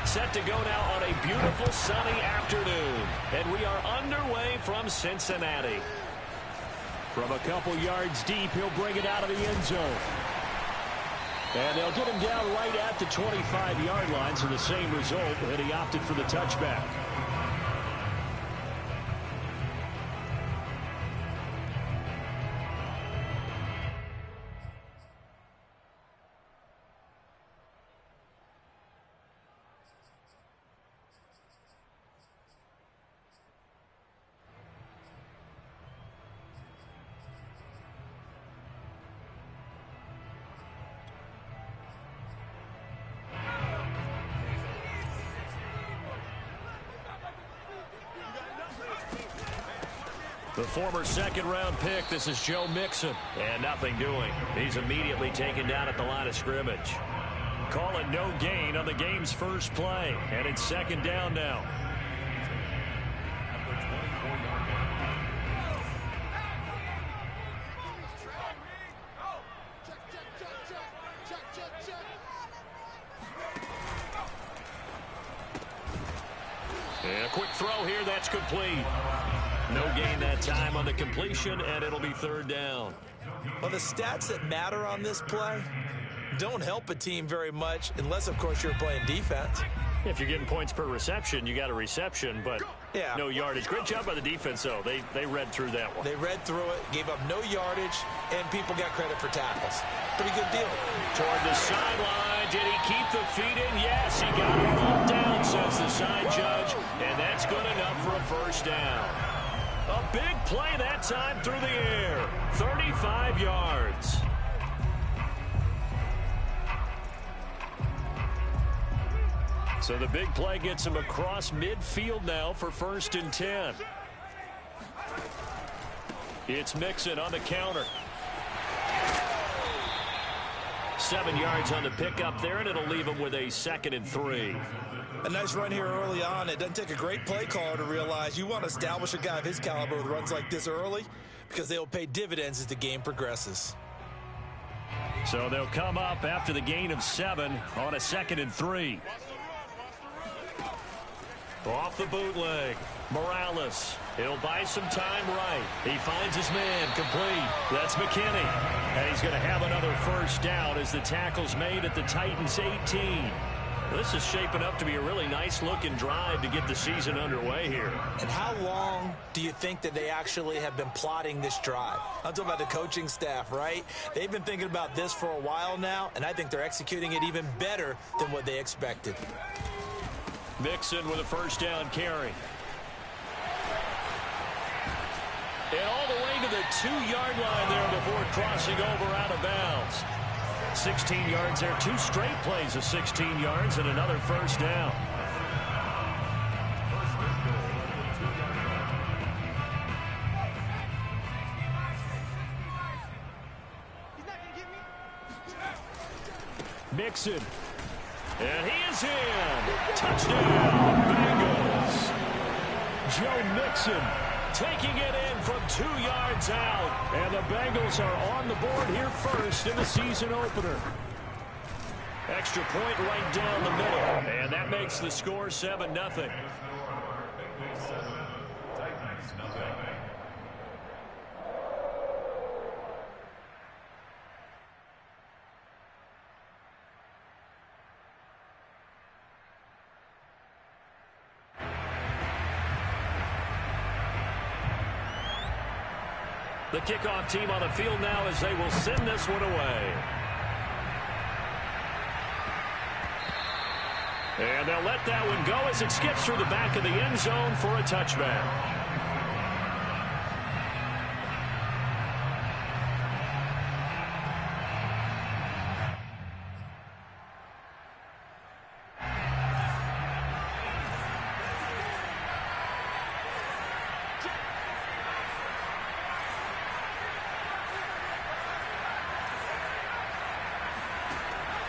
set to go now on a beautiful sunny afternoon. And we are underway from Cincinnati. From a couple yards deep, he'll bring it out of the end zone. And they'll get him down right at the 25-yard line, so the same result, and he opted for the touchback. The former second-round pick, this is Joe Mixon. And nothing doing. He's immediately taken down at the line of scrimmage. Call it no gain on the game's first play. And it's second down now. And a quick throw here, that's complete. No gain that time on the completion, and it'll be third down. Well, the stats that matter on this play don't help a team very much unless, of course, you're playing defense. If you're getting points per reception, you got a reception, but no yardage. Great job by the defense, though. They read through that one. They read through it, gave up no yardage, and people got credit for tackles. Pretty good deal. Toward the sideline. Did he keep the feet in? Yes, he got it all down, says the side judge, and that's good enough for a first down. A big play that time through the air. 35 yards. So the big play gets him across midfield now for 1st and 10. It's Mixon on the counter. 7 yards on the pickup there, and it'll leave him with a 2nd and 3. A nice run here early on. It doesn't take a great play caller to realize you want to establish a guy of his caliber with runs like this early because they'll pay dividends as the game progresses. So they'll come up after the gain of 7 on a 2nd and 3. Off the bootleg. Morales. He'll buy some time right. He finds his man complete. That's McKinney. And he's going to have another first down as the tackle's made at the Titans 18. This is shaping up to be a really nice-looking drive to get the season underway here. And how long do you think that they actually have been plotting this drive? I'm talking about the coaching staff, right? They've been thinking about this for a while now, and I think they're executing it even better than what they expected. Mixon with a first down carry. And all the way to the 2-yard line there before crossing over out of bounds. 16 yards there, 2 straight plays of 16 yards and another first down. Mixon. And he is in. Touchdown, Bengals. Joe Mixon taking it in from 2 yards out. And the Bengals are on the board here first in the season opener. Extra point right down the middle. And that makes the score 7-0. The kickoff team on the field now as they will send this one away. And they'll let that one go as it skips through the back of the end zone for a touchback.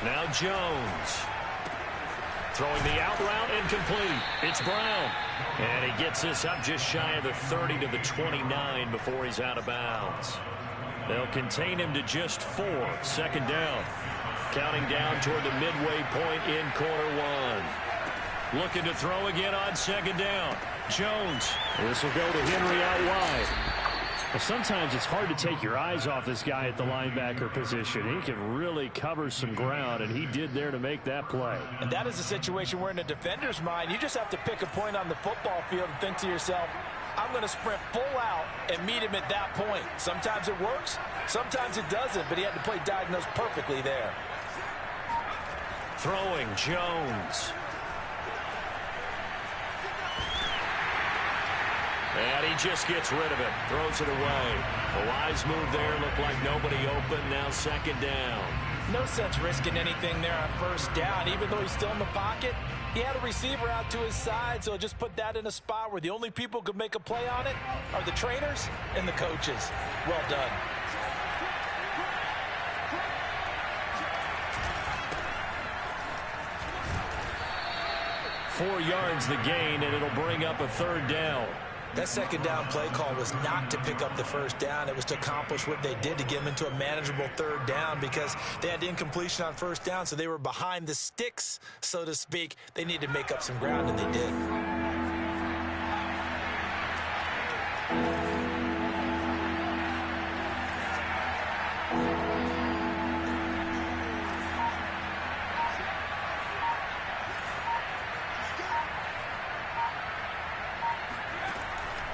Now Jones. Throwing the out route incomplete. It's Brown. And he gets this up just shy of the 30 to the 29 before he's out of bounds. They'll contain him to just 4. Second down. Counting down toward the midway point in quarter one. Looking to throw again on second down. Jones. This will go to Henry out wide. Well, sometimes it's hard to take your eyes off this guy at the linebacker position. He can really cover some ground, and he did there to make that play. And that is a situation where in a defender's mind, you just have to pick a point on the football field and think to yourself, I'm going to sprint full out and meet him at that point. Sometimes it works, sometimes it doesn't, but he had to play diagnose perfectly there. Throwing, Jones. And he just gets rid of it. Throws it away. A wise move there. Looked like nobody open. Now second down. No sense risking anything there on first down. Even though he's still in the pocket, he had a receiver out to his side, so just put that in a spot where the only people who could make a play on it are the trainers and the coaches. Well done. Four yards the gain, and it'll bring up a third down. That second down play call was not to pick up the first down. It was to accomplish what they did to get them into a manageable third down because they had incompletion on first down, so they were behind the sticks, so to speak. They needed to make up some ground, and they did.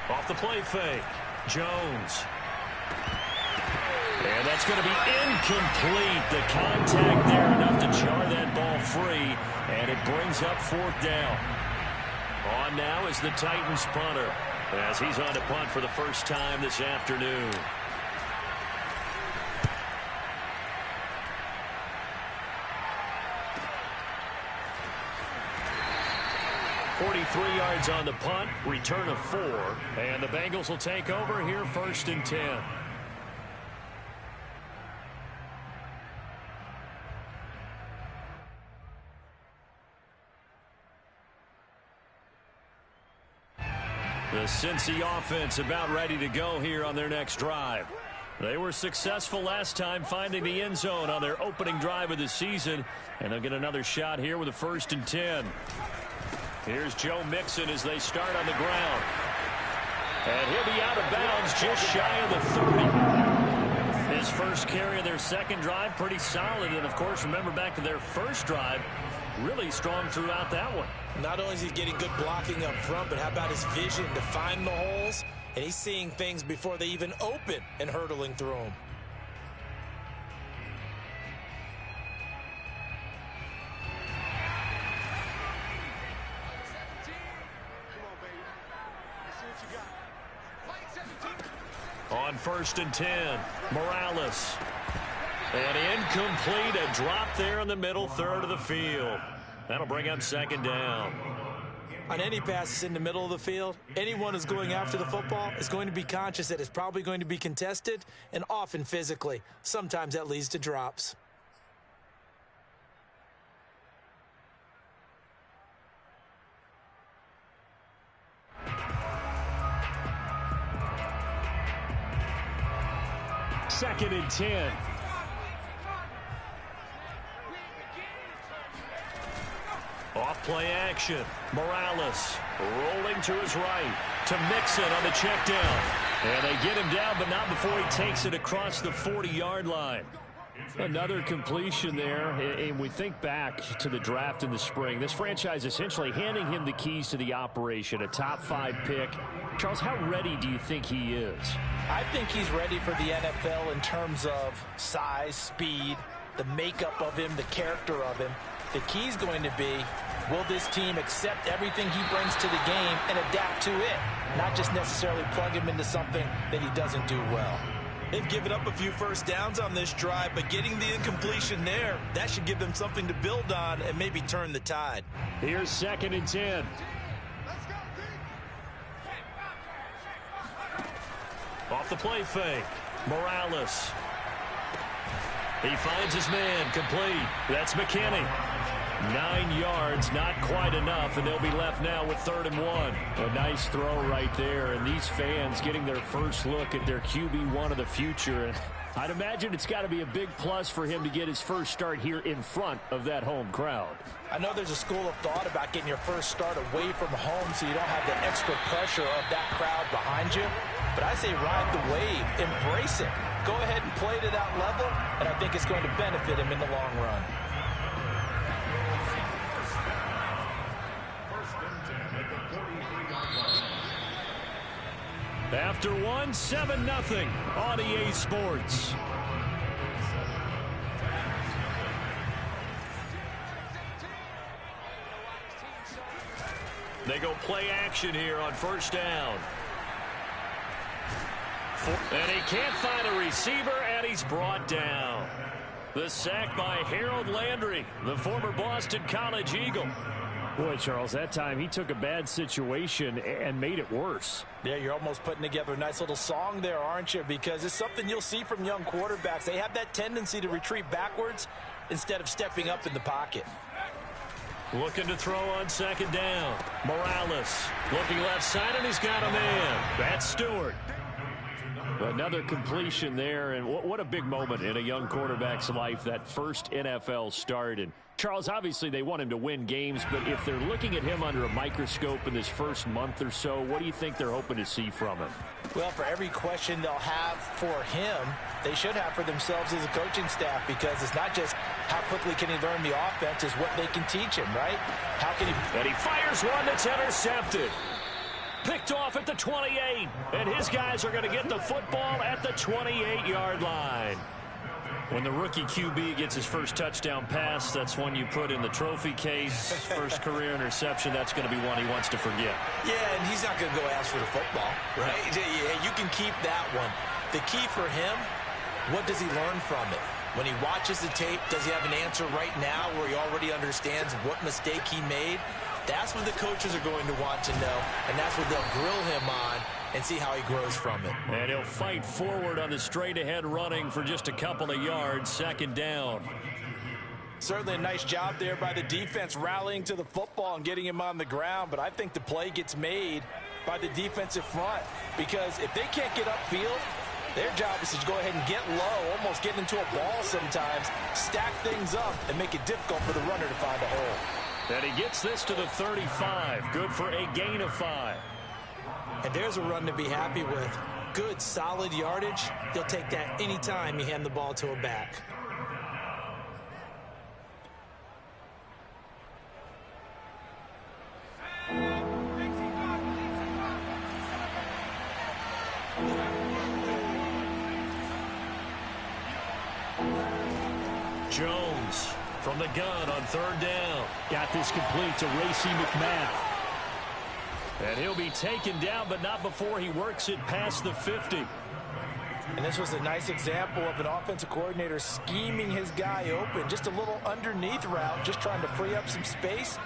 Off the play fake. Jones. And that's going to be incomplete. The contact there enough to jar that ball free. And it brings up fourth down. On now is the Titans punter as he's on to punt for the first time this afternoon. 43 yards on the punt, return of 4, and the Bengals will take over here first and 10. The Cincy offense about ready to go here on their next drive. They were successful last time finding the end zone on their opening drive of the season, and they'll get another shot here with a first and 10. Here's Joe Mixon as they start on the ground. And he'll be out of bounds just shy of the 30. His first carry of their second drive, pretty solid. And, of course, remember back to their first drive, really strong throughout that one. Not only is he getting good blocking up front, but how about his vision to find the holes? And he's seeing things before they even open and hurtling through them. On first and 10, Morales. And incomplete, a drop there in the middle third of the field. That'll bring up second down. On any passes in the middle of the field, anyone who's going after the football is going to be conscious that it's probably going to be contested and often physically. Sometimes that leads to drops. Second and 10. Off play action. Morales rolling to his right to Mixon on the check down. And they get him down, but not before he takes it across the 40-yard line. Another completion there, and we think back to the draft in the spring. This franchise essentially handing him the keys to the operation, a top 5 pick. Charles, how ready do you think he is? I think he's ready for the NFL in terms of size, speed, the makeup of him, the character of him. The key's going to be, will this team accept everything he brings to the game and adapt to it? Not just necessarily plug him into something that he doesn't do well. They've given up a few first downs on this drive, but getting the incompletion there, that should give them something to build on and maybe turn the tide. Here's second and 10. Off the play fake. Morales. He finds his man, complete. That's McKinney. 9 yards, not quite enough, and they'll be left now with 3rd and 1. A nice throw right there, and these fans getting their first look at their QB1 of the future. I'd imagine it's got to be a big plus for him to get his first start here in front of that home crowd. I know there's a school of thought about getting your first start away from home so you don't have the extra pressure of that crowd behind you. But I say ride the wave, embrace it. Go ahead and play to that level, and I think it's going to benefit him in the long run. After one, 7-0 on EA Sports. They go play action here on first down. And he can't find a receiver, and he's brought down. The sack by Harold Landry, the former Boston College Eagle. Boy, Charles, that time he took a bad situation and made it worse. Yeah, you're almost putting together a nice little song there, aren't you? Because it's something you'll see from young quarterbacks. They have that tendency to retreat backwards instead of stepping up in the pocket. Looking to throw on second down. Morales looking left side, and he's got a man. That's Stewart. Another completion there, and what a big moment in a young quarterback's life, that first NFL start. And Charles, obviously they want him to win games, but if they're looking at him under a microscope in this first month or so, what do you think they're hoping to see from him? Well, for every question they'll have for him, they should have for themselves as a coaching staff, because it's not just how quickly can he learn the offense, it's what they can teach him, right? How can he... And he fires one that's intercepted. Picked off at the 28, and his guys are going to get the football at the 28-yard line. When the rookie QB gets his first touchdown pass, that's one you put in the trophy case. First career interception, that's going to be one he wants to forget. Yeah, and he's not going to go ask for the football, right? Yeah, you can keep that one. The key for him, what does he learn from it? When he watches the tape, does he have an answer right now where he already understands what mistake he made? That's what the coaches are going to want to know, and that's what they'll grill him on and see how he grows from it. And he'll fight forward on the straight-ahead running for just a couple of yards, second down. Certainly a nice job there by the defense rallying to the football and getting him on the ground, but I think the play gets made by the defensive front, because if they can't get upfield, their job is to go ahead and get low, almost get into a ball sometimes, stack things up, and make it difficult for the runner to find a hole. And he gets this to the 35. Good for a gain of 5. And there's a run to be happy with. Good, solid yardage. He'll take that anytime you hand the ball to a back. Jones from the gun on third down. Got this complete to Racey McMath. And he'll be taken down, but not before he works it past the 50. And this was a nice example of an offensive coordinator scheming his guy open. Just a little underneath route, just trying to free up some space,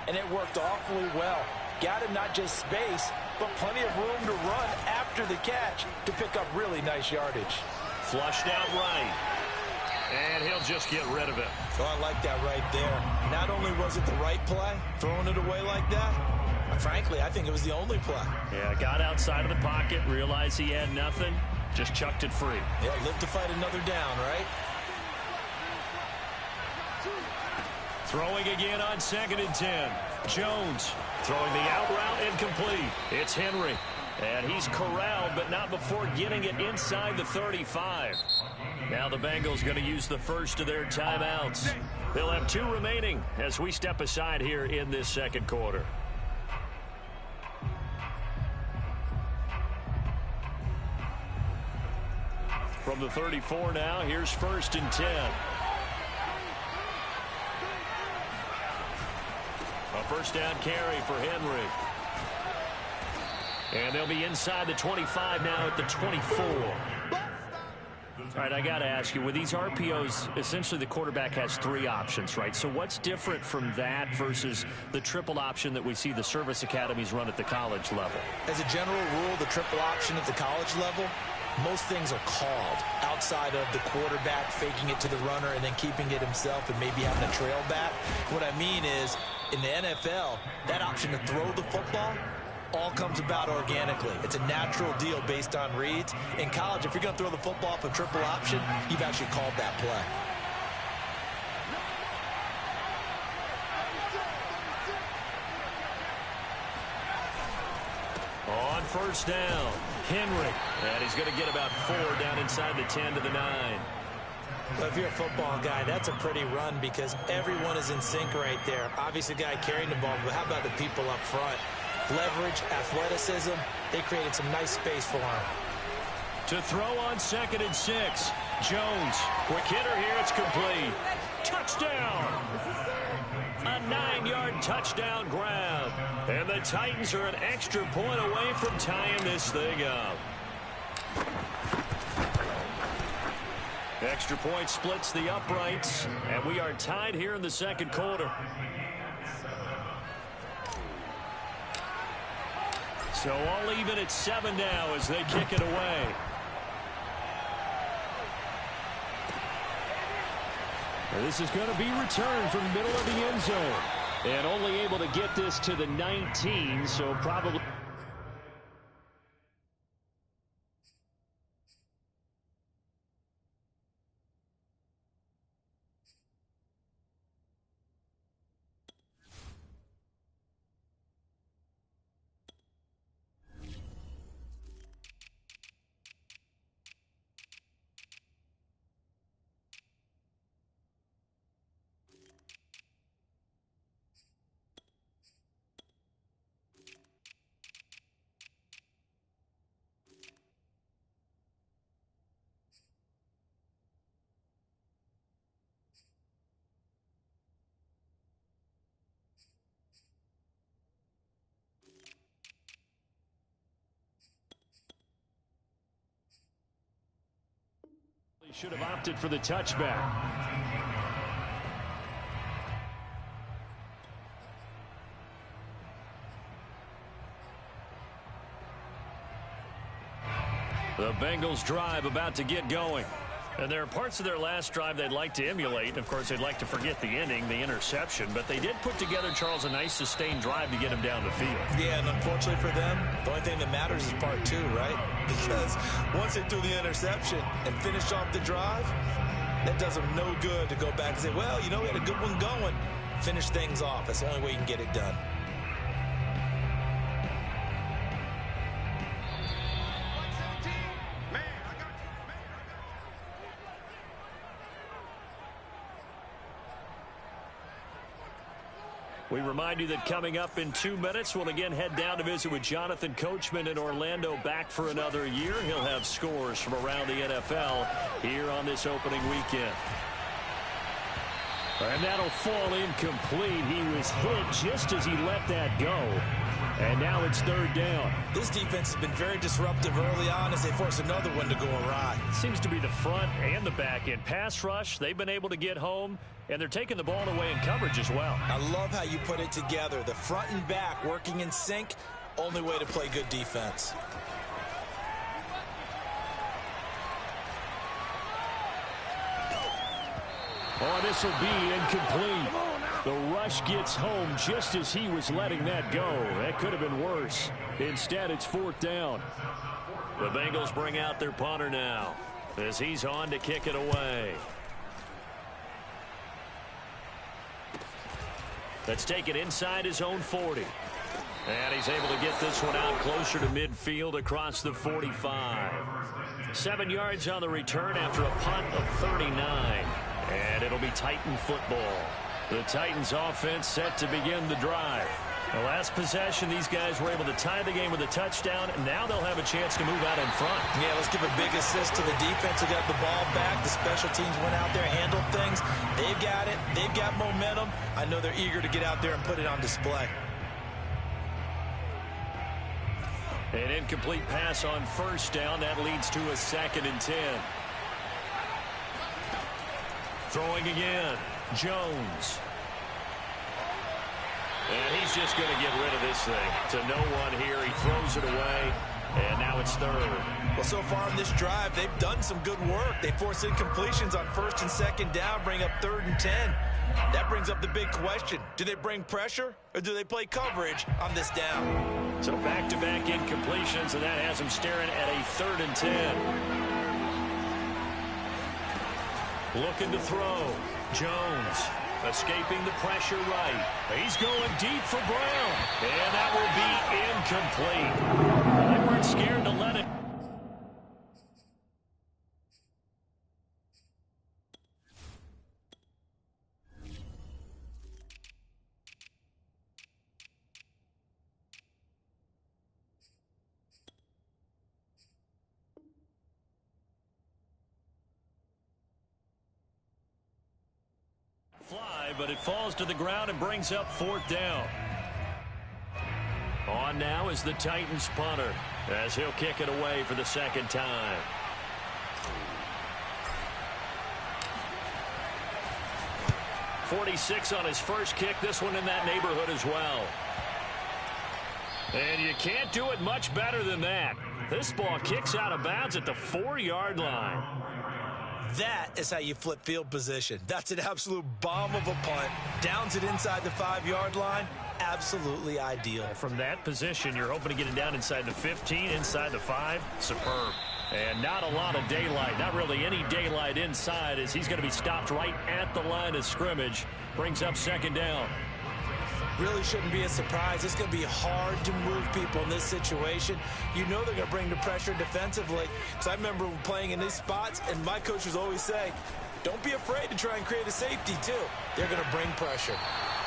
and it worked awfully well. Got him not just space, but plenty of room to run after the catch to pick up really nice yardage. Flushed out right. And he'll just get rid of it. So I like that right there. Not only was it the right play, throwing it away like that, but frankly, I think it was the only play. Yeah, got outside of the pocket, realized he had nothing, just chucked it free. Yeah, live to fight another down, right? Throwing again on 2nd and 10. Jones throwing the out route incomplete. It's Henry. And he's corralled, but not before getting it inside the 35. Now the Bengals going to use the first of their timeouts. They'll have 2 remaining as we step aside here in this second quarter. From the 34 now, here's 1st and 10. A first down carry for Henry. And they'll be inside the 25 now at the 24. All right, I got to ask you, with these RPOs, essentially the quarterback has 3 options, right? So what's different from that versus the triple option that we see the service academies run at the college level? As a general rule, the triple option at the college level, most things are called outside of the quarterback faking it to the runner and then keeping it himself and maybe having a trail back. What I mean is, in the NFL, that option to throw the football all comes about organically. It's a natural deal based on reads. In college, if you're going to throw the football off a triple option, you've actually called that play. On first down, Henry. And he's going to get about 4 down inside the 10 to the 9. Well, if you're a football guy, that's a pretty run because everyone is in sync right there. Obviously, the guy carrying the ball, but how about the people up front? Leverage, athleticism, they created some nice space for him. To throw on 2nd and 6. Jones, quick hitter here, it's complete. Touchdown! A 9-yard touchdown grab. And the Titans are an extra point away from tying this thing up. Extra point splits the uprights, and we are tied here in the second quarter. So all even at 7 now as they kick it away. And this is going to be returned from the middle of the end zone. And only able to get this to the 19, so probably... Should have opted for the touchback. The Bengals drive about to get going. And there are parts of their last drive they'd like to emulate. Of course, they'd like to forget the ending, the interception. But they did put together, Charles, a nice sustained drive to get him down the field. Yeah, and unfortunately for them, the only thing that matters is part 2, right? Because once they threw the interception and finished off the drive, that does them no good to go back and say, well, you know, we had a good one going. Finish things off. That's the only way you can get it done. We remind you that coming up in 2 minutes, we'll again head down to visit with Jonathan Coachman in Orlando, back for another year. He'll have scores from around the NFL here on this opening weekend. And that'll fall incomplete. He was hit just as he let that go. And now it's 3rd down. This defense has been very disruptive early on as they force another one to go awry. Seems to be the front and the back end. Pass rush, they've been able to get home, and they're taking the ball away in coverage as well. I love how you put it together. The front and back working in sync, only way to play good defense. Oh, this will be incomplete. The rush gets home just as he was letting that go. That could have been worse. Instead, it's 4th down. The Bengals bring out their punter now as he's on to kick it away. Let's take it inside his own 40. And he's able to get this one out closer to midfield across the 45. 7 yards on the return after a punt of 39. And it'll be Titan football. The Titans offense set to begin the drive. The last possession, these guys were able to tie the game with a touchdown, and now they'll have a chance to move out in front. Yeah, let's give a big assist to the defense who got the ball back. The special teams went out there, handled things. They've got it. They've got momentum. I know they're eager to get out there and put it on display. An incomplete pass on first down. That leads to a 2nd and 10. Throwing again, Jones. And he's just going to get rid of this thing to no one here. He throws it away, and now it's 3rd. Well, so far in this drive, they've done some good work. They force incompletions on 1st and 2nd down, bring up 3rd and 10. That brings up the big question. Do they bring pressure, or do they play coverage on this down? So back-to-back incompletions, and that has him staring at a 3rd and 10. Looking to throw. Jones escaping the pressure right. He's going deep for Brown. And that will be incomplete. Well, they weren't scared to let it. Fly, but it falls to the ground and brings up 4th down. On now is the Titans punter as he'll kick it away for the 2nd time. .46 on his first kick. This one in that neighborhood as well. And you can't do it much better than that. This ball kicks out of bounds at the 4-yard line. That is how you flip field position. That's an absolute bomb of a punt. Downs it inside the 5-yard line. Absolutely ideal. From that position, you're hoping to get it down inside the 15, inside the 5. Superb. And not a lot of daylight. Not really any daylight inside as he's going to be stopped right at the line of scrimmage. Brings up 2nd down. Really shouldn't be a surprise. It's going to be hard to move people in this situation. You know they're going to bring the pressure defensively. Because I remember playing in these spots, and my coaches always say, don't be afraid to try and create a safety, too. They're going to bring pressure.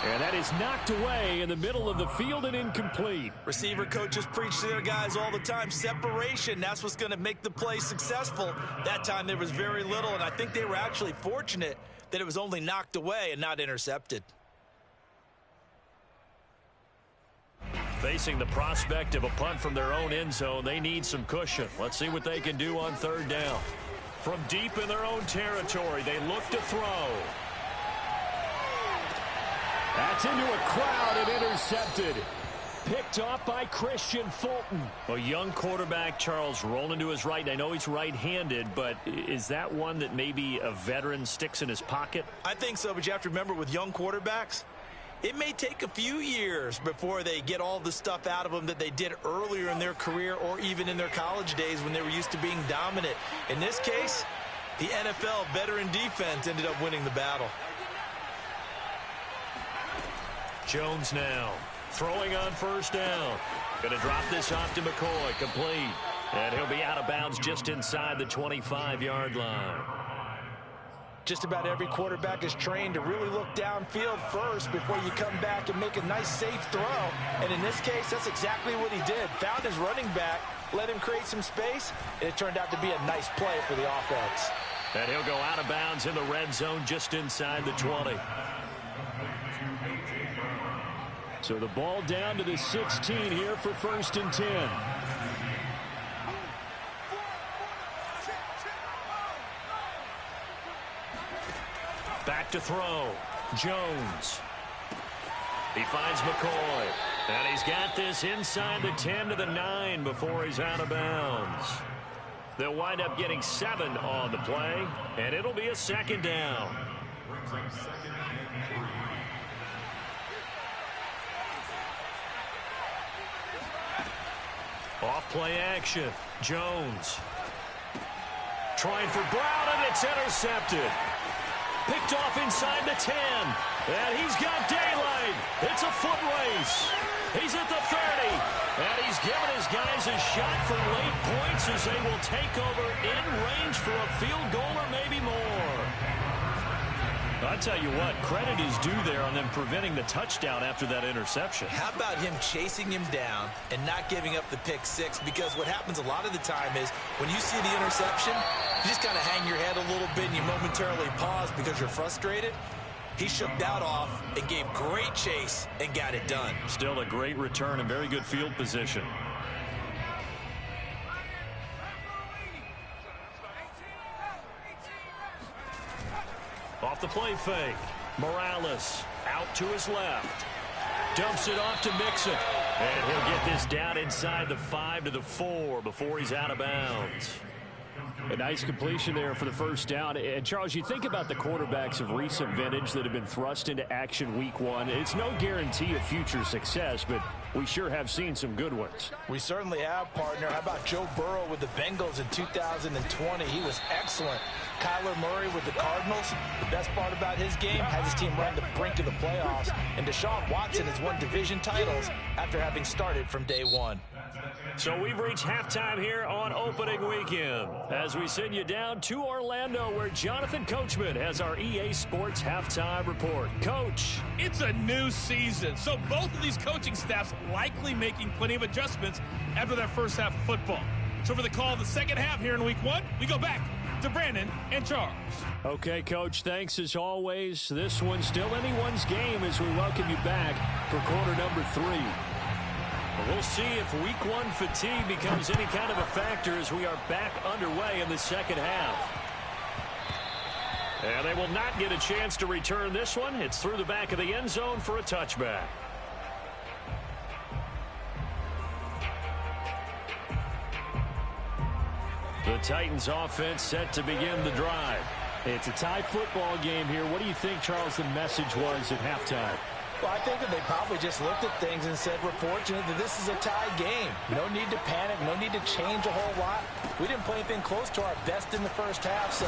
And that is knocked away in the middle of the field and incomplete. Receiver coaches preach to their guys all the time. Separation, that's what's going to make the play successful. That time there was very little, and I think they were actually fortunate that it was only knocked away and not intercepted. Facing the prospect of a punt from their own end zone, they need some cushion. Let's see what they can do on 3rd down. From deep in their own territory, they look to throw. That's into a crowd and intercepted. Picked off by Christian Fulton. A young quarterback, Charles, rolling to his right. I know he's right-handed, but is that one that maybe a veteran sticks in his pocket? I think so, but you have to remember with young quarterbacks, it may take a few years before they get all the stuff out of them that they did earlier in their career or even in their college days when they were used to being dominant. In this case, the NFL veteran defense ended up winning the battle. Jones now throwing on 1st down. Going to drop this off to McCoy. Complete. And he'll be out of bounds just inside the 25-yard line. Just about every quarterback is trained to really look downfield first before you come back and make a nice, safe throw. And in this case, that's exactly what he did. Found his running back, let him create some space, and it turned out to be a nice play for the offense. And he'll go out of bounds in the red zone just inside the 20. So the ball down to the 16 here for 1st and 10. Back to throw. Jones. He finds McCoy. And he's got this inside the 10 to the 9 before he's out of bounds. They'll wind up getting 7 on the play, and it'll be a 2nd down. Off play action. Jones. Trying for Brown, and it's intercepted. Picked off inside the 10. And he's got daylight. It's a foot race. He's at the 30. And he's given his guys a shot for late points as they will take over in range for a field goal or maybe more. I'll tell you what, credit is due there on them preventing the touchdown after that interception. How about him chasing him down and not giving up the pick 6? Because what happens a lot of the time is when you see the interception, you just kind of hang your head a little bit and you momentarily pause because you're frustrated. He shook that off and gave great chase and got it done. Still a great return and very good field position. Off the play fake. Morales out to his left. Dumps it off to Mixon. And he'll get this down inside the 5 to the 4 before he's out of bounds. A nice completion there for the first down. And, Charles, you think about the quarterbacks of recent vintage that have been thrust into action week one. It's no guarantee of future success, but we sure have seen some good ones. We certainly have, partner. How about Joe Burrow with the Bengals in 2020? He was excellent. Kyler Murray with the Cardinals. The best part about his game has his team run the brink of the playoffs. And Deshaun Watson has won division titles after having started from day one. So we've reached halftime here on opening weekend as we send you down to Orlando where Jonathan Coachman has our EA Sports halftime report. Coach. It's a new season, so both of these coaching staffs likely making plenty of adjustments after that first half of football. So for the call of the second half here in week one, we go back to Brandon and Charles. Okay, Coach, thanks as always. This one's still anyone's game as we welcome you back for quarter number 3. We'll see if week one fatigue becomes any kind of a factor as we are back underway in the second half. And they will not get a chance to return this one. It's through the back of the end zone for a touchback. The Titans offense set to begin the drive. It's a tie football game here. What do you think, Charles, the message was at halftime? Well, I think that they probably just looked at things and said, we're fortunate that this is a tie game. No need to panic, no need to change a whole lot. We didn't play anything close to our best in the first half, so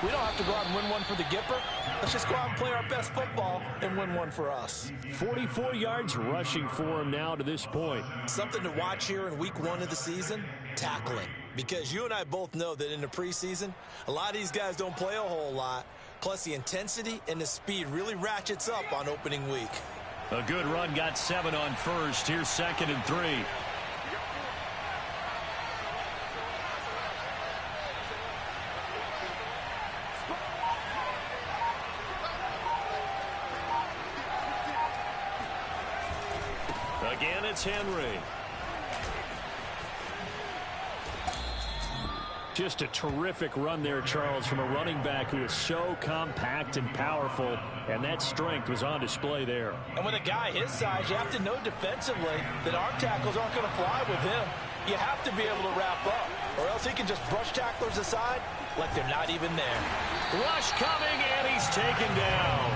we don't have to go out and win one for the Gipper. Let's just go out and play our best football and win one for us. 44 yards rushing for him now to this point. Something to watch here in week one of the season, tackling. Because you and I both know that in the preseason, a lot of these guys don't play a whole lot. Plus, the intensity and the speed really ratchets up on opening week. A good run got 7 on first. Here's 2nd and 3. Again, it's Henry. Just a terrific run there, Charles, from a running back who is so compact and powerful, and that strength was on display there. And with a guy his size, you have to know defensively that arm tackles aren't going to fly with him. You have to be able to wrap up, or else he can just brush tacklers aside like they're not even there. Rush coming, and he's taken down.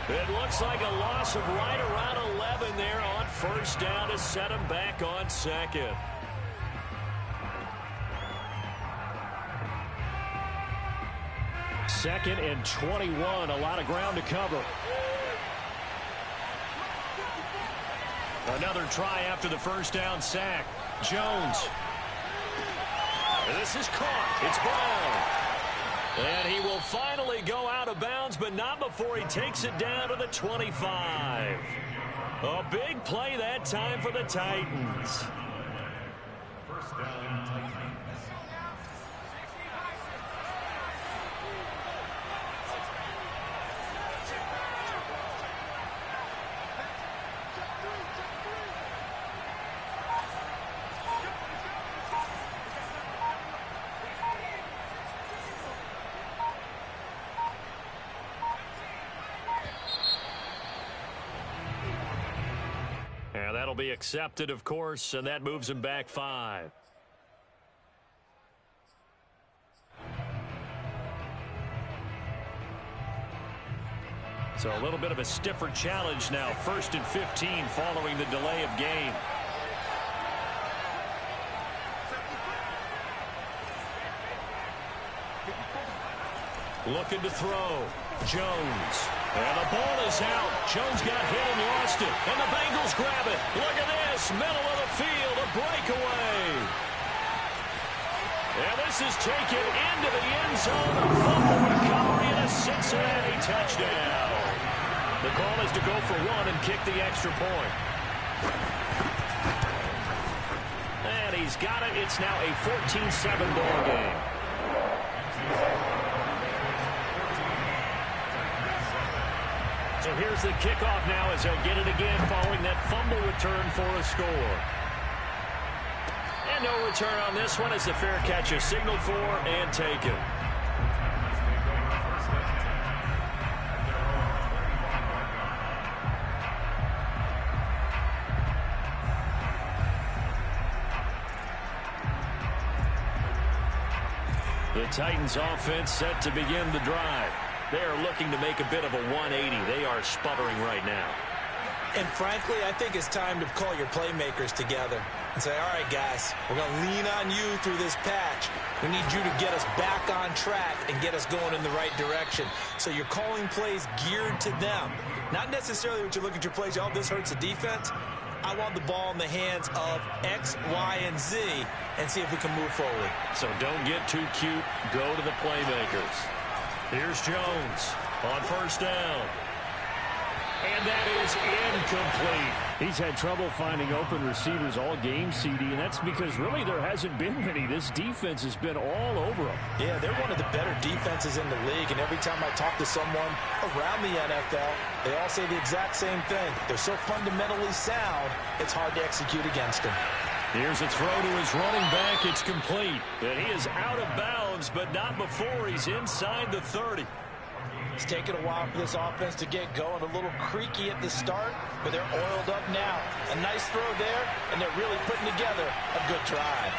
It looks like a loss of right around 11 there on first down to set him back on second. Second and 21, a lot of ground to cover. Another try after the first down sack. Jones. This is caught. It's Brown. And he will finally go out of bounds, but not before he takes it down to the 25. A big play that time for the Titans. First down, Titans. That'll be accepted, of course, and that moves him back 5. So a little bit of a stiffer challenge now. 1st and 15 following the delay of game. Looking to throw. Jones. And the ball is out. Jones got hit and lost it. And the Bengals grab it. Look at this. Middle of the field. A breakaway. And this is taken into the end zone. A fumble recovery and a Cincinnati touchdown. The call is to go for 1 and kick the extra point. And he's got it. It's now a 14-7 ball game. So here's the kickoff now as they'll get it again following that fumble return for a score. And no return on this one as the fair catch is signaled for and taken. The Titans offense set to begin the drive. They are looking to make a bit of a 180. They are sputtering right now. And frankly, I think it's time to call your playmakers together and say, all right, guys, we're going to lean on you through this patch. We need you to get us back on track and get us going in the right direction. So you're calling plays geared to them. Not necessarily when you look at your plays, oh, this hurts the defense. I want the ball in the hands of X, Y, and Z and see if we can move forward. So don't get too cute. Go to the playmakers. Here's Jones on first down. And that is incomplete. He's had trouble finding open receivers all game, CD, and that's because really there hasn't been many. This defense has been all over them. Yeah, they're one of the better defenses in the league, and every time I talk to someone around the NFL, they all say the exact same thing. They're so fundamentally sound, it's hard to execute against them. Here's a throw to his running back. It's complete. And he is out of bounds, but not before he's inside the 30. It's taken a while for this offense to get going. A little creaky at the start, but they're oiled up now. A nice throw there, and they're really putting together a good drive.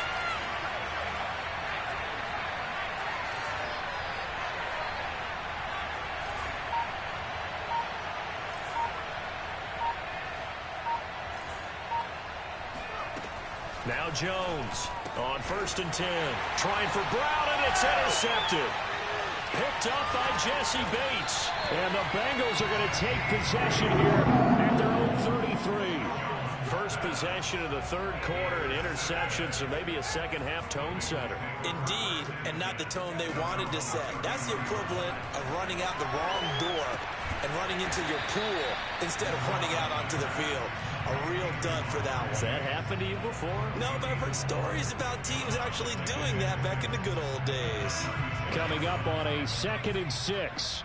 Now Jones on 1st and 10. Trying for Brown, and it's intercepted. Picked up by Jesse Bates. And the Bengals are going to take possession here at their own 33. First possession of the third quarter, an interception, so maybe a second-half tone setter. Indeed, and not the tone they wanted to set. That's the equivalent of running out the wrong door and running into your pool instead of running out onto the field. A real dud for that one. Has that happened to you before? No, but I've heard stories about teams actually doing that back in the good old days. Coming up on a 2nd and 6.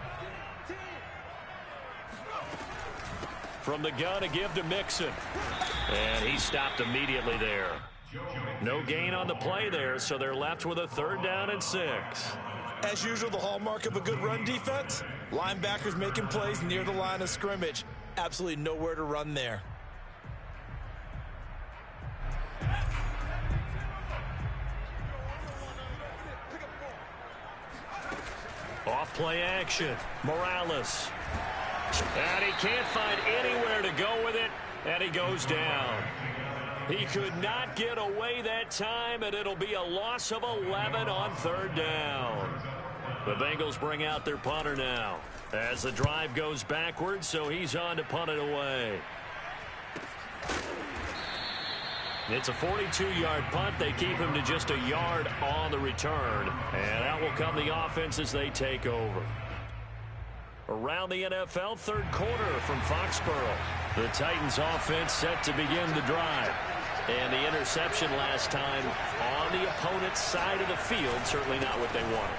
From the gun, a give to Mixon. And he stopped immediately there. No gain on the play there, so they're left with a 3rd down and 6. As usual, the hallmark of a good run defense, linebackers making plays near the line of scrimmage. Absolutely nowhere to run there. Off play action. Morales. And he can't find anywhere to go with it, and he goes down. He could not get away that time, and it'll be a loss of 11 on 3rd down. The Bengals bring out their punter now as the drive goes backwards, so he's on to punt it away. It's a 42-yard punt. They keep him to just a yard on the return. And out will come the offense as they take over. Around the NFL, 3rd quarter from Foxborough. The Titans offense set to begin the drive. And the interception last time on the opponent's side of the field, certainly not what they wanted.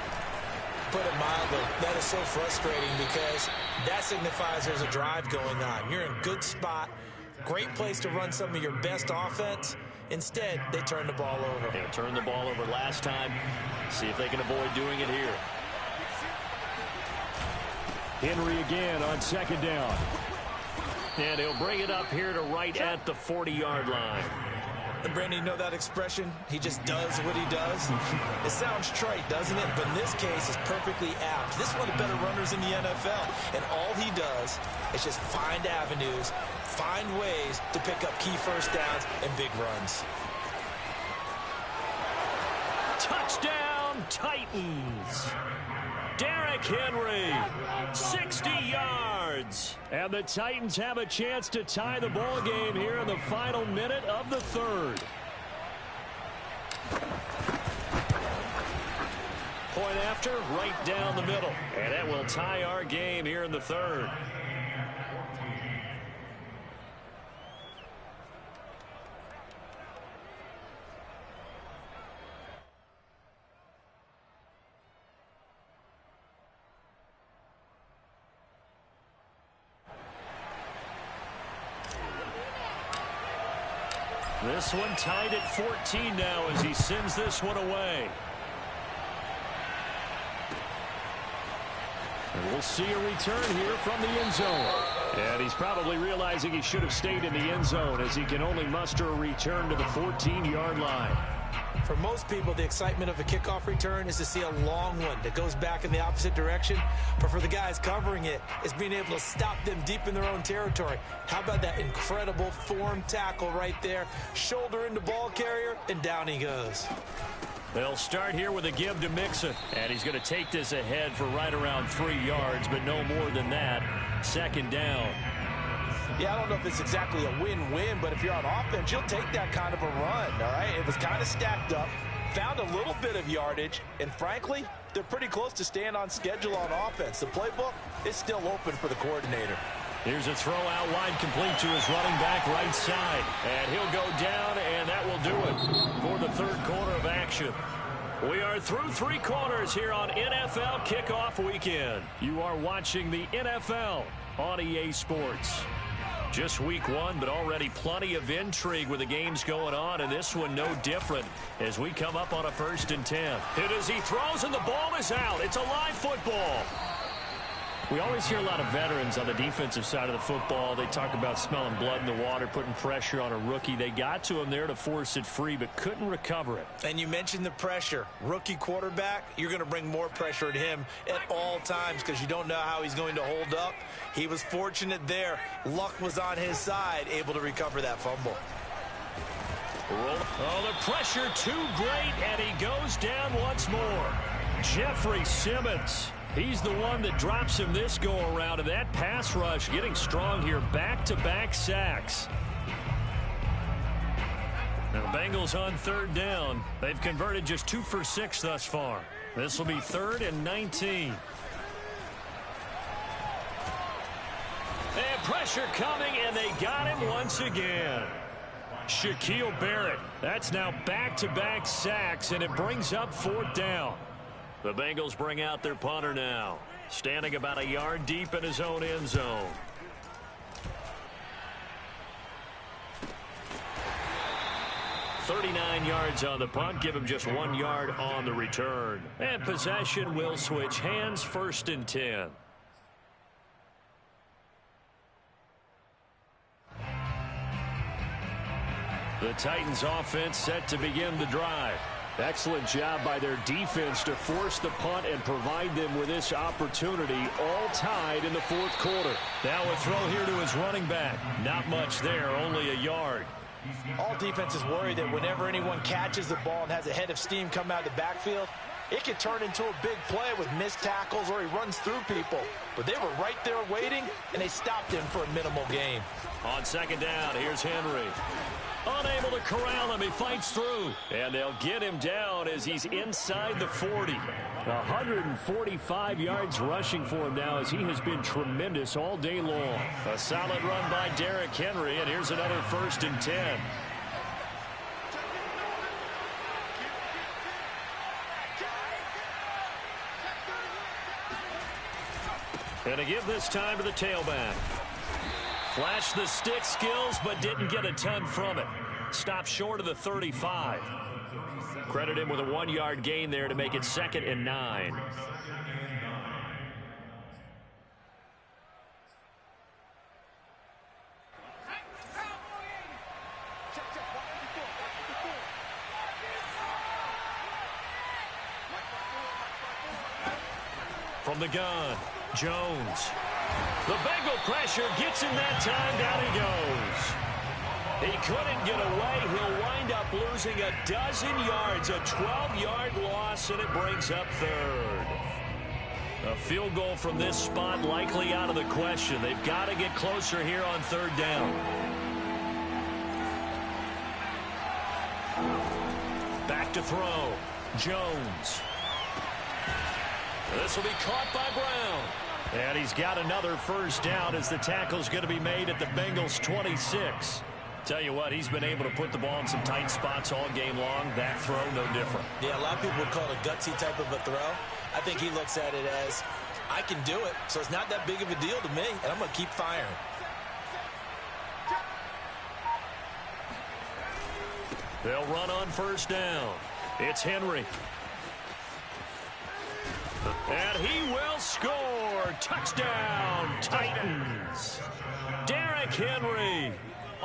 Put it mildly, that is so frustrating because that signifies there's a drive going on. You're in a good spot. Great place to run some of your best offense. Instead, they turn the ball over. They turned the ball over last time. See if they can avoid doing it here. Henry again on 2nd down. And he'll bring it up here to right at the 40-yard line. And Brandon, you know that expression? He just does what he does. It sounds trite, doesn't it? But in this case, it's perfectly apt. This is one of the better runners in the NFL. And all he does is just find avenues, find ways to pick up key first downs and big runs. Touchdown, Titans. Derrick Henry, 60 yards. And the Titans have a chance to tie the ball game here in the final minute of the 3rd. Point after, right down the middle. And that will tie our game here in the 3rd. This one tied at 14 now as he sends this one away. And we'll see a return here from the end zone. And he's probably realizing he should have stayed in the end zone as he can only muster a return to the 14-yard line. For most people, the excitement of a kickoff return is to see a long one that goes back in the opposite direction. But for the guys covering it, it's being able to stop them deep in their own territory. How about that incredible form tackle right there? Shoulder into ball carrier, and down he goes. They'll start here with a give to Mixon. And he's going to take this ahead for right around 3 yards, but no more than that. Second down. Yeah, I don't know if it's exactly a win-win, but if you're on offense, you'll take that kind of a run, all right? It was kind of stacked up, found a little bit of yardage, and frankly, they're pretty close to staying on schedule on offense. The playbook is still open for the coordinator. Here's a throw out wide, complete to his running back right side. And he'll go down, and that will do it for the third quarter of action. We are through 3 quarters here on NFL Kickoff Weekend. You are watching the NFL on EA Sports. Just week 1, but already plenty of intrigue with the games going on, and this one no different as we come up on a 1st and 10. Hit as he throws, and the ball is out. It's a live football. We always hear a lot of veterans on the defensive side of the football. They talk about smelling blood in the water, putting pressure on a rookie. They got to him there to force it free, but couldn't recover it. And you mentioned the pressure. Rookie quarterback, you're going to bring more pressure at him at all times because you don't know how he's going to hold up. He was fortunate there. Luck was on his side, able to recover that fumble. Oh, the pressure too great, and he goes down once more. Jeffrey Simmons. He's the one that drops him this go-around, and that pass rush getting strong here. Back-to-back sacks. Now the Bengals on 3rd down. They've converted just 2 for 6 thus far. This will be 3rd and 19. And pressure coming, and they got him once again. Shaquille Barrett. That's now back-to-back sacks, and it brings up 4th down. The Bengals bring out their punter now, standing about a yard deep in his own end zone. $39 yards on the punt, give him just 1 yard on the return. And possession will switch hands, 1st and 10. The Titans offense set to begin the drive. Excellent job by their defense to force the punt and provide them with this opportunity, all tied in the 4th quarter. Now a throw here to his running back. Not much there, only a yard. All defenses worry that whenever anyone catches the ball and has a head of steam come out of the backfield, it can turn into a big play with missed tackles or he runs through people. But they were right there waiting, and they stopped him for a minimal gain. On 2nd down, here's Henry. Unable to corral him, he fights through. And they'll get him down as he's inside the 40. 145 yards rushing for him now as he has been tremendous all day long. A solid run by Derrick Henry, and here's another 1st and 10. And a give this time to the tailback. Flashed the stick skills, but didn't get a ton from it. Stopped short of the 35. Credit him with a 1 yard gain there to make it 2nd and 9. From the gun, Jones. The Bengal pressure gets him that time. Down he goes. He couldn't get away. He'll wind up losing a dozen yards. A 12-yard loss, and it brings up 3rd. A field goal from this spot likely out of the question. They've got to get closer here on 3rd down. Back to throw. Jones. This will be caught by Brown. And he's got another 1st down as the tackle's going to be made at the Bengals 26. Tell you what, he's been able to put the ball in some tight spots all game long. That throw, no different. Yeah, a lot of people would call it a gutsy type of a throw. I think he looks at it as, I can do it, so it's not that big of a deal to me, and I'm going to keep firing. They'll run on 1st down. It's Henry. And he will score. Touchdown, Titans. Derrick Henry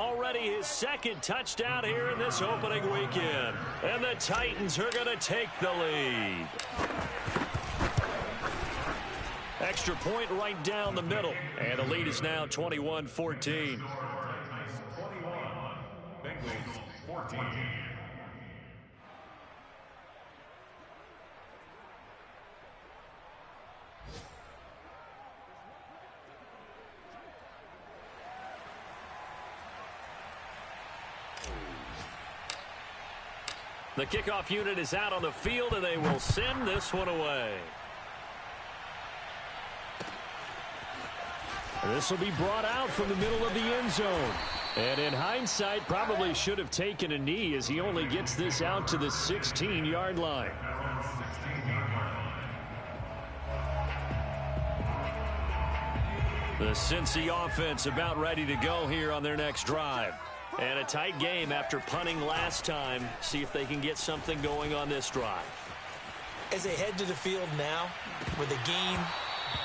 already his second touchdown here in this opening weekend. And the Titans are going to take the lead. Extra point right down the middle. And the lead is now 21-14. 21, Bengals 14. The kickoff unit is out on the field, and they will send this one away. This will be brought out from the middle of the end zone. And in hindsight, probably should have taken a knee as he only gets this out to the 16-yard line. The Cincy offense about ready to go here on their next drive. And a tight game after punting last time. See if they can get something going on this drive. As they head to the field now, with the game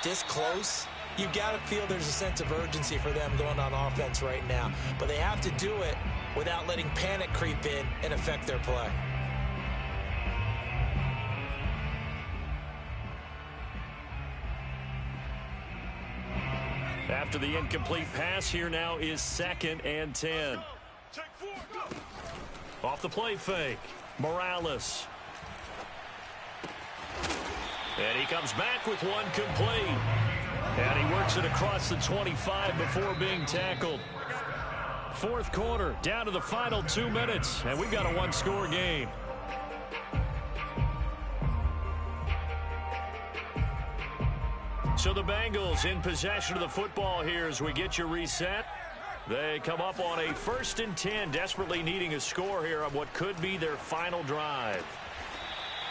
this close, you've got to feel there's a sense of urgency for them going on offense right now. But they have to do it without letting panic creep in and affect their play. After the incomplete pass, here now is 2nd and 10. Off the play fake, Morales. And he comes back with one complete. And he works it across the 25 before being tackled. Fourth quarter, down to the final 2 minutes, and we've got a one-score game. So the Bengals in possession of the football here as we get you reset. They come up on a 1st and 10, desperately needing a score here on what could be their final drive.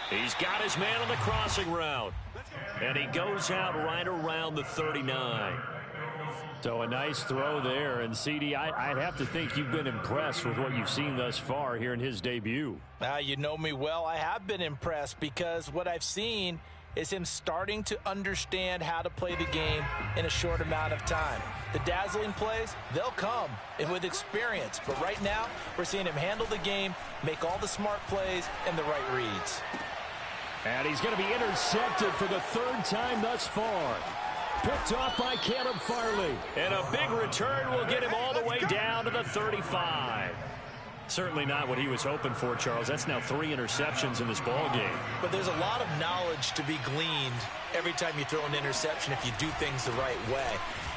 He's got his man on the crossing route. And he goes out right around the 39. So a nice throw there. And, CD, I'd have to think you've been impressed with what you've seen thus far here in his debut. You know me well. I have been impressed because what I've seen is him starting to understand how to play the game in a short amount of time. The dazzling plays, they'll come and with experience. But right now, we're seeing him handle the game, make all the smart plays and the right reads. And he's going to be intercepted for the 3rd time thus far. Picked off by Caleb Farley. And a big return will get him all the way down to the 35. Certainly not what he was hoping for, Charles. That's now 3 interceptions in this ball game. But there's a lot of knowledge to be gleaned every time you throw an interception if you do things the right way.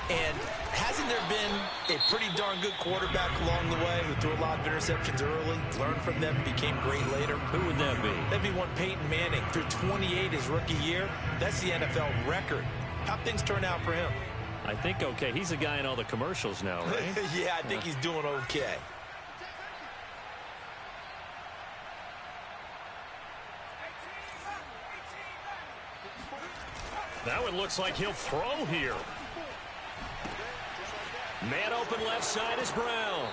And hasn't there been a pretty darn good quarterback along the way who threw a lot of interceptions early, learned from them, became great later? Who would that be? That'd be one Peyton Manning. Threw 28 his rookie year. That's the NFL record. How'd things turn out for him? I think okay. He's a guy in all the commercials now, right? Yeah, I think he's doing okay. That one looks like he'll throw here. Man open left side is Brown.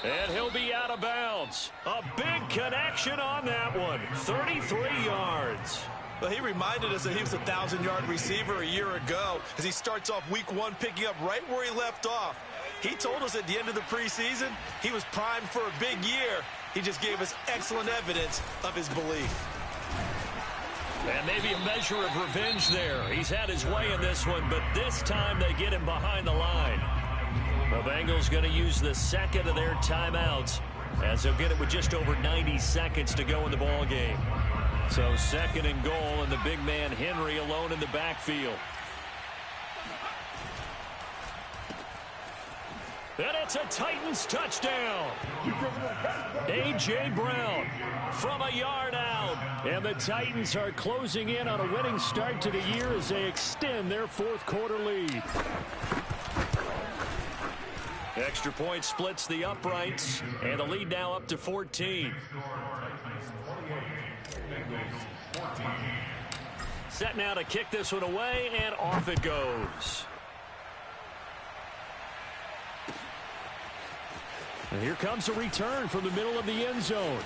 And he'll be out of bounds. A big connection on that one. 33 yards. Well, he reminded us that he was a 1,000-yard receiver a year ago as he starts off week 1 picking up right where he left off. He told us at the end of the preseason he was primed for a big year. He just gave us excellent evidence of his belief. And maybe a measure of revenge there. He's had his way in this one, but this time they get him behind the line. The Bengals going to use the 2nd of their timeouts as they'll get it with just over 90 seconds to go in the ball game. So 2nd and goal, and the big man Henry alone in the backfield. And it's a Titans touchdown. A.J. Brown from a yard out. And the Titans are closing in on a winning start to the year as they extend their 4th quarter lead. Extra point splits the uprights, and the lead now up to 14. Set now to kick this one away, and off it goes. And here comes a return from the middle of the end zone.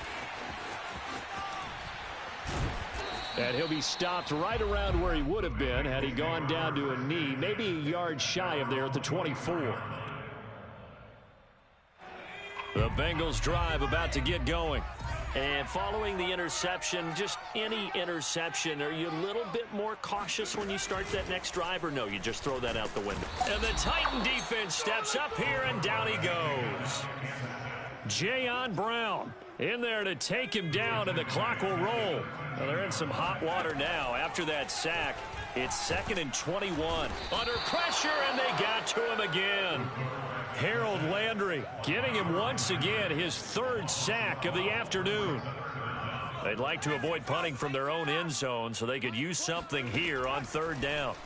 And he'll be stopped right around where he would have been had he gone down to a knee, maybe a yard shy of there at the 24. The Bengals drive about to get going. And following the interception, just any interception, are you a little bit more cautious when you start that next drive, or no, you just throw that out the window? And the Titan defense steps up here, and down he goes. Jayon Brown in there to take him down, and the clock will roll. Well, they're in some hot water now. After that sack, it's 2nd and 21. Under pressure, and they got to him again. Harold Landry getting him once again his 3rd sack of the afternoon. They'd like to avoid punting from their own end zone so they could use something here on 3rd down.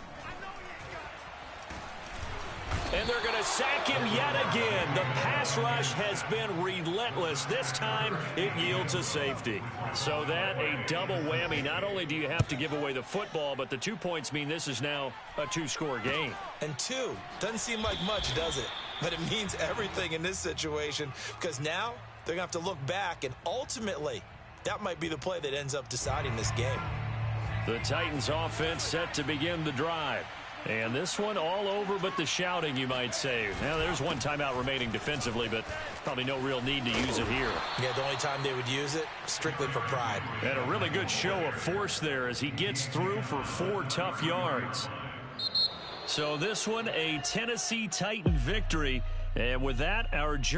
And they're going to sack him yet again. The pass rush has been relentless. This time, it yields a safety. So that a double whammy. Not only do you have to give away the football, but the 2 points mean this is now a 2-score game. And 2 doesn't seem like much, does it? But it means everything in this situation, because now they're going to have to look back, and ultimately, that might be the play that ends up deciding this game. The Titans offense set to begin the drive. And this one all over but the shouting, you might say. Now, there's one timeout remaining defensively, but probably no real need to use it here. Yeah, the only time they would use it, strictly for pride. And a really good show of force there as he gets through for 4 tough yards. So this one, a Tennessee Titan victory. And with that, our journey